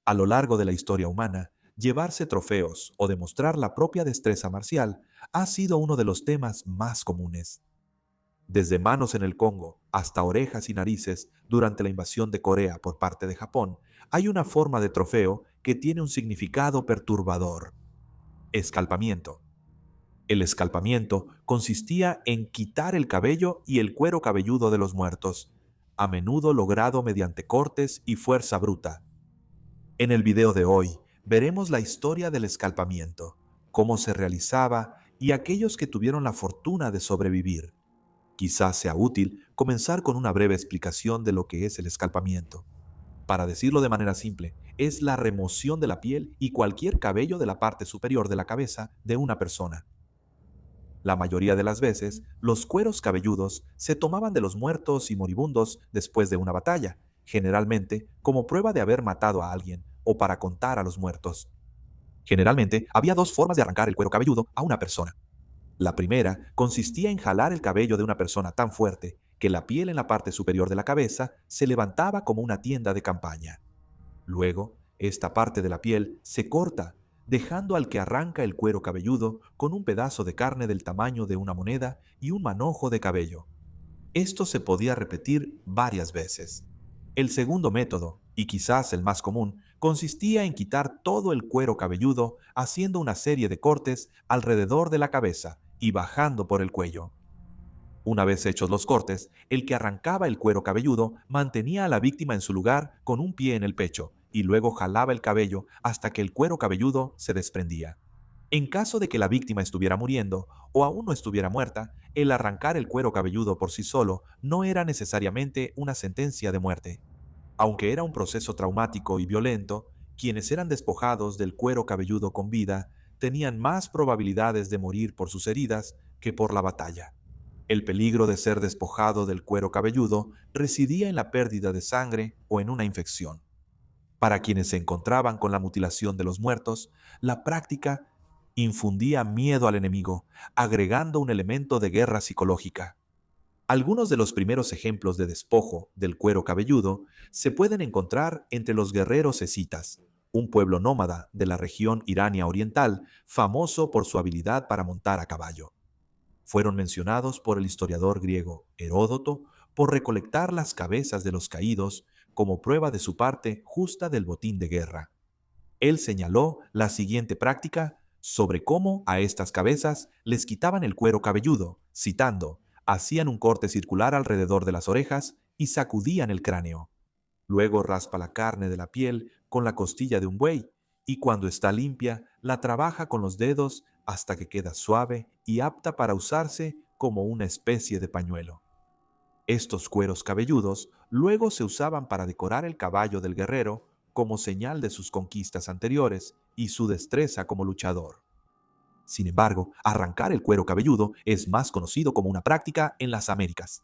A lo largo de la historia humana, llevarse trofeos o demostrar la propia destreza marcial ha sido uno de los temas más comunes. Desde manos en el Congo hasta orejas y narices durante la invasión de Corea por parte de Japón, hay una forma de trofeo que tiene un significado perturbador: escalpamiento. El escalpamiento consistía en quitar el cabello y el cuero cabelludo de los muertos, a menudo logrado mediante cortes y fuerza bruta. En el video de hoy veremos la historia del escalpamiento, cómo se realizaba y aquellos que tuvieron la fortuna de sobrevivir. Quizás sea útil comenzar con una breve explicación de lo que es el escalpamiento. Para decirlo de manera simple, es la remoción de la piel y cualquier cabello de la parte superior de la cabeza de una persona. La mayoría de las veces, los cueros cabelludos se tomaban de los muertos y moribundos después de una batalla, generalmente como prueba de haber matado a alguien o para contar a los muertos. Generalmente, había dos formas de arrancar el cuero cabelludo a una persona. La primera consistía en jalar el cabello de una persona tan fuerte que la piel en la parte superior de la cabeza se levantaba como una tienda de campaña. Luego, esta parte de la piel se corta, dejando al que arranca el cuero cabelludo con un pedazo de carne del tamaño de una moneda y un manojo de cabello. Esto se podía repetir varias veces. El segundo método, y quizás el más común, consistía en quitar todo el cuero cabelludo haciendo una serie de cortes alrededor de la cabeza y bajando por el cuello. Una vez hechos los cortes, el que arrancaba el cuero cabelludo mantenía a la víctima en su lugar con un pie en el pecho y luego jalaba el cabello hasta que el cuero cabelludo se desprendía. En caso de que la víctima estuviera muriendo o aún no estuviera muerta, el arrancar el cuero cabelludo por sí solo no era necesariamente una sentencia de muerte. Aunque era un proceso traumático y violento, quienes eran despojados del cuero cabelludo con vida tenían más probabilidades de morir por sus heridas que por la batalla. El peligro de ser despojado del cuero cabelludo residía en la pérdida de sangre o en una infección. Para quienes se encontraban con la mutilación de los muertos, la práctica infundía miedo al enemigo, agregando un elemento de guerra psicológica. Algunos de los primeros ejemplos de despojo del cuero cabelludo se pueden encontrar entre los guerreros escitas, un pueblo nómada de la región irania oriental, famoso por su habilidad para montar a caballo. Fueron mencionados por el historiador griego Heródoto por recolectar las cabezas de los caídos como prueba de su parte justa del botín de guerra. Él señaló la siguiente práctica sobre cómo a estas cabezas les quitaban el cuero cabelludo, citando: hacían un corte circular alrededor de las orejas y sacudían el cráneo. Luego raspa la carne de la piel con la costilla de un buey y cuando está limpia la trabaja con los dedos hasta que queda suave y apta para usarse como una especie de pañuelo. Estos cueros cabelludos luego se usaban para decorar el caballo del guerrero como señal de sus conquistas anteriores y su destreza como luchador. Sin embargo, arrancar el cuero cabelludo es más conocido como una práctica en las Américas.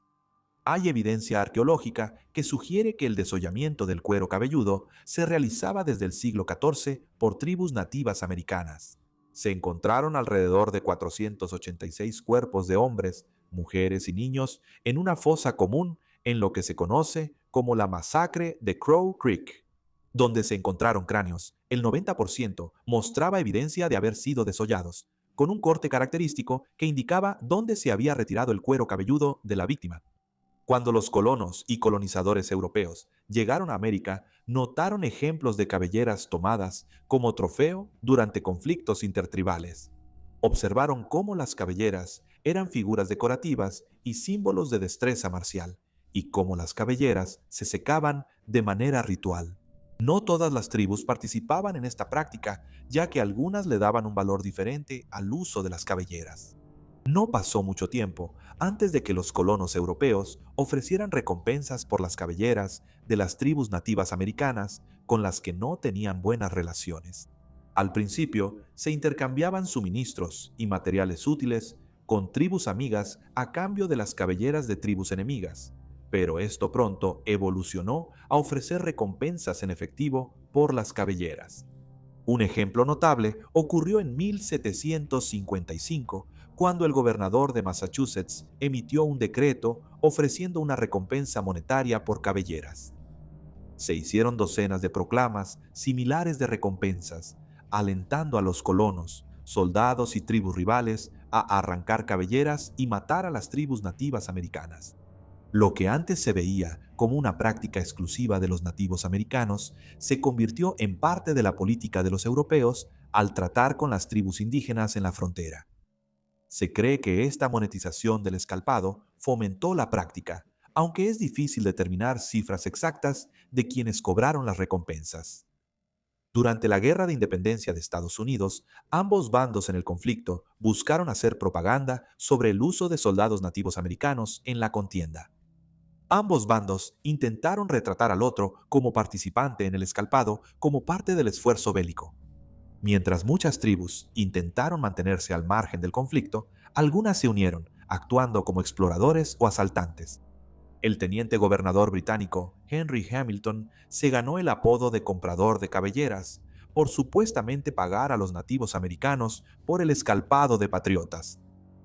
Hay evidencia arqueológica que sugiere que el desollamiento del cuero cabelludo se realizaba desde el siglo XIV por tribus nativas americanas. Se encontraron alrededor de 486 cuerpos de hombres, mujeres y niños en una fosa común en lo que se conoce como la masacre de Crow Creek, donde se encontraron cráneos. El 90% mostraba evidencia de haber sido desollados, con un corte característico que indicaba dónde se había retirado el cuero cabelludo de la víctima. Cuando los colonos y colonizadores europeos llegaron a América, notaron ejemplos de cabelleras tomadas como trofeo durante conflictos intertribales. Observaron cómo las cabelleras eran figuras decorativas y símbolos de destreza marcial, y cómo las cabelleras se secaban de manera ritual. No todas las tribus participaban en esta práctica, ya que algunas le daban un valor diferente al uso de las cabelleras. No pasó mucho tiempo antes de que los colonos europeos ofrecieran recompensas por las cabelleras de las tribus nativas americanas con las que no tenían buenas relaciones. Al principio, se intercambiaban suministros y materiales útiles con tribus amigas a cambio de las cabelleras de tribus enemigas, pero esto pronto evolucionó a ofrecer recompensas en efectivo por las cabelleras. Un ejemplo notable ocurrió en 1755, cuando el gobernador de Massachusetts emitió un decreto ofreciendo una recompensa monetaria por cabelleras. Se hicieron docenas de proclamas similares de recompensas, alentando a los colonos, soldados y tribus rivales a arrancar cabelleras y matar a las tribus nativas americanas. Lo que antes se veía como una práctica exclusiva de los nativos americanos se convirtió en parte de la política de los europeos al tratar con las tribus indígenas en la frontera. Se cree que esta monetización del escalpado fomentó la práctica, aunque es difícil determinar cifras exactas de quienes cobraron las recompensas. Durante la Guerra de Independencia de Estados Unidos, ambos bandos en el conflicto buscaron hacer propaganda sobre el uso de soldados nativos americanos en la contienda. Ambos bandos intentaron retratar al otro como participante en el escalpado como parte del esfuerzo bélico. Mientras muchas tribus intentaron mantenerse al margen del conflicto, algunas se unieron, actuando como exploradores o asaltantes. El teniente gobernador británico Henry Hamilton se ganó el apodo de comprador de cabelleras por supuestamente pagar a los nativos americanos por el escalpado de patriotas.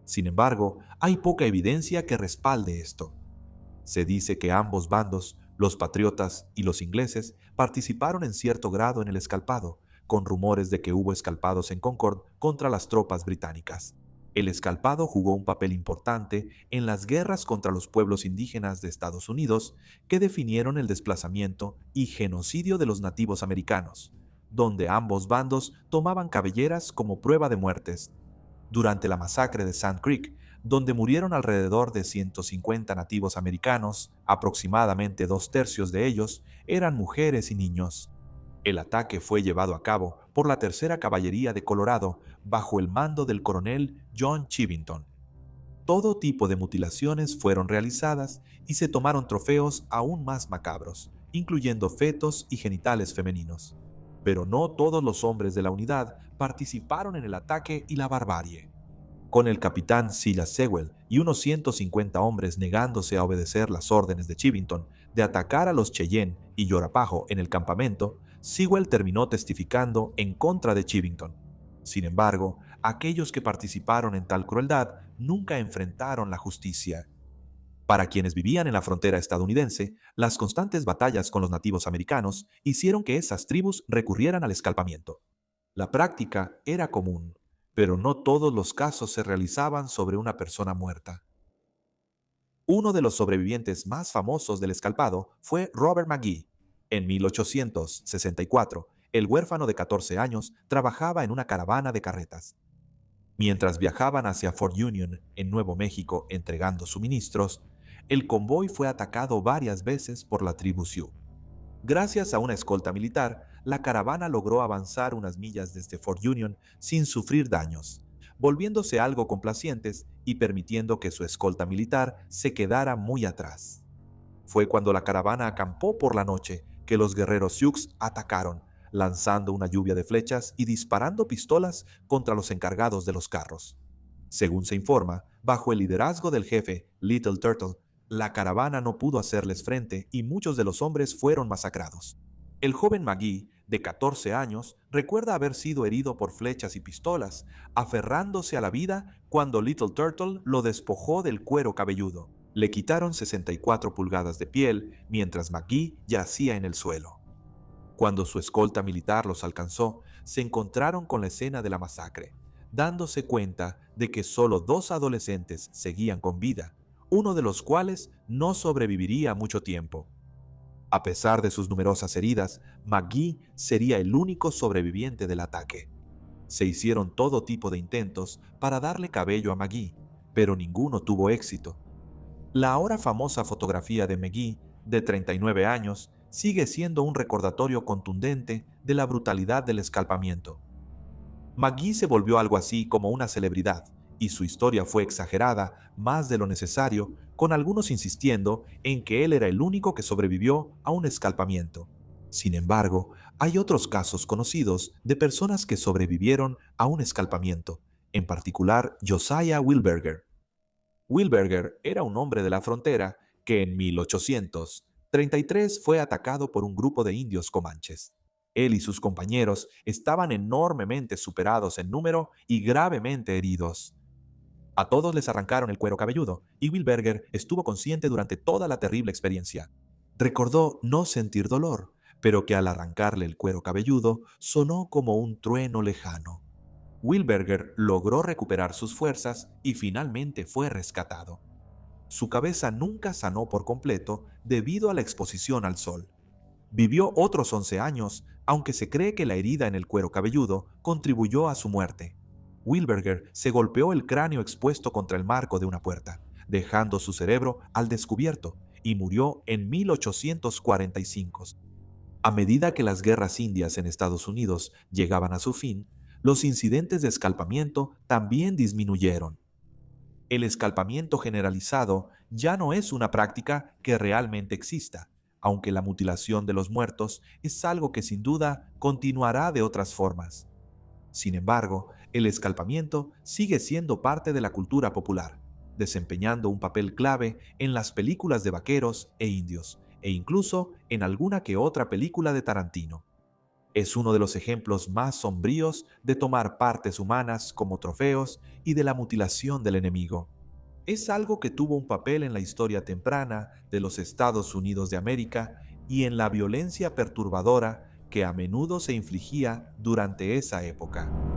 Sin embargo, hay poca evidencia que respalde esto. Se dice que ambos bandos, los patriotas y los ingleses, participaron en cierto grado en el escalpado, con rumores de que hubo escalpados en Concord contra las tropas británicas. El escalpado jugó un papel importante en las guerras contra los pueblos indígenas de Estados Unidos que definieron el desplazamiento y genocidio de los nativos americanos, donde ambos bandos tomaban cabelleras como prueba de muertes. Durante la masacre de Sand Creek, donde murieron alrededor de 150 nativos americanos, aproximadamente 2/3 de ellos eran mujeres y niños. El ataque fue llevado a cabo por la Tercera Caballería de Colorado bajo el mando del coronel John Chivington. Todo tipo de mutilaciones fueron realizadas y se tomaron trofeos aún más macabros, incluyendo fetos y genitales femeninos. Pero no todos los hombres de la unidad participaron en el ataque y la barbarie. Con el capitán Silas Sewell y unos 150 hombres negándose a obedecer las órdenes de Chivington de atacar a los Cheyenne y Yorapaho en el campamento, Sewell terminó testificando en contra de Chivington. Sin embargo, aquellos que participaron en tal crueldad nunca enfrentaron la justicia. Para quienes vivían en la frontera estadounidense, las constantes batallas con los nativos americanos hicieron que esas tribus recurrieran al escalpamiento. La práctica era común, pero no todos los casos se realizaban sobre una persona muerta. Uno de los sobrevivientes más famosos del escalpado fue Robert McGee. En 1864, el huérfano de 14 años trabajaba en una caravana de carretas. Mientras viajaban hacia Fort Union, en Nuevo México, entregando suministros, el convoy fue atacado varias veces por la tribu Sioux. Gracias a una escolta militar, la caravana logró avanzar unas millas desde Fort Union sin sufrir daños, volviéndose algo complacientes y permitiendo que su escolta militar se quedara muy atrás. Fue cuando la caravana acampó por la noche que los guerreros Sioux atacaron, lanzando una lluvia de flechas y disparando pistolas contra los encargados de los carros. Según se informa, bajo el liderazgo del jefe Little Turtle, la caravana no pudo hacerles frente y muchos de los hombres fueron masacrados. El joven McGee, de 14 años, recuerda haber sido herido por flechas y pistolas, aferrándose a la vida cuando Little Turtle lo despojó del cuero cabelludo. Le quitaron 64 pulgadas de piel mientras McGee yacía en el suelo. Cuando su escolta militar los alcanzó, se encontraron con la escena de la masacre, dándose cuenta de que solo 2 adolescentes seguían con vida, uno de los cuales no sobreviviría mucho tiempo. A pesar de sus numerosas heridas, McGee sería el único sobreviviente del ataque. Se hicieron todo tipo de intentos para darle cabello a McGee, pero ninguno tuvo éxito. La ahora famosa fotografía de McGee, de 39 años, sigue siendo un recordatorio contundente de la brutalidad del escalpamiento. McGee se volvió algo así como una celebridad, y su historia fue exagerada más de lo necesario, con algunos insistiendo en que él era el único que sobrevivió a un escalpamiento. Sin embargo, hay otros casos conocidos de personas que sobrevivieron a un escalpamiento, en particular Josiah Wilberger. Wilberger era un hombre de la frontera que en 1833 fue atacado por un grupo de indios comanches. Él y sus compañeros estaban enormemente superados en número y gravemente heridos. A todos les arrancaron el cuero cabelludo y Wilberger estuvo consciente durante toda la terrible experiencia. Recordó no sentir dolor, pero que al arrancarle el cuero cabelludo sonó como un trueno lejano. Wilberger logró recuperar sus fuerzas y finalmente fue rescatado. Su cabeza nunca sanó por completo debido a la exposición al sol. Vivió otros 11 años, aunque se cree que la herida en el cuero cabelludo contribuyó a su muerte. Wilberger se golpeó el cráneo expuesto contra el marco de una puerta, dejando su cerebro al descubierto, y murió en 1845. A medida que las guerras indias en Estados Unidos llegaban a su fin, los incidentes de escalpamiento también disminuyeron. El escalpamiento generalizado ya no es una práctica que realmente exista, aunque la mutilación de los muertos es algo que sin duda continuará de otras formas. Sin embargo, el escalpamiento sigue siendo parte de la cultura popular, desempeñando un papel clave en las películas de vaqueros e indios, e incluso en alguna que otra película de Tarantino. Es uno de los ejemplos más sombríos de tomar partes humanas como trofeos y de la mutilación del enemigo. Es algo que tuvo un papel en la historia temprana de los Estados Unidos de América y en la violencia perturbadora que a menudo se infligía durante esa época.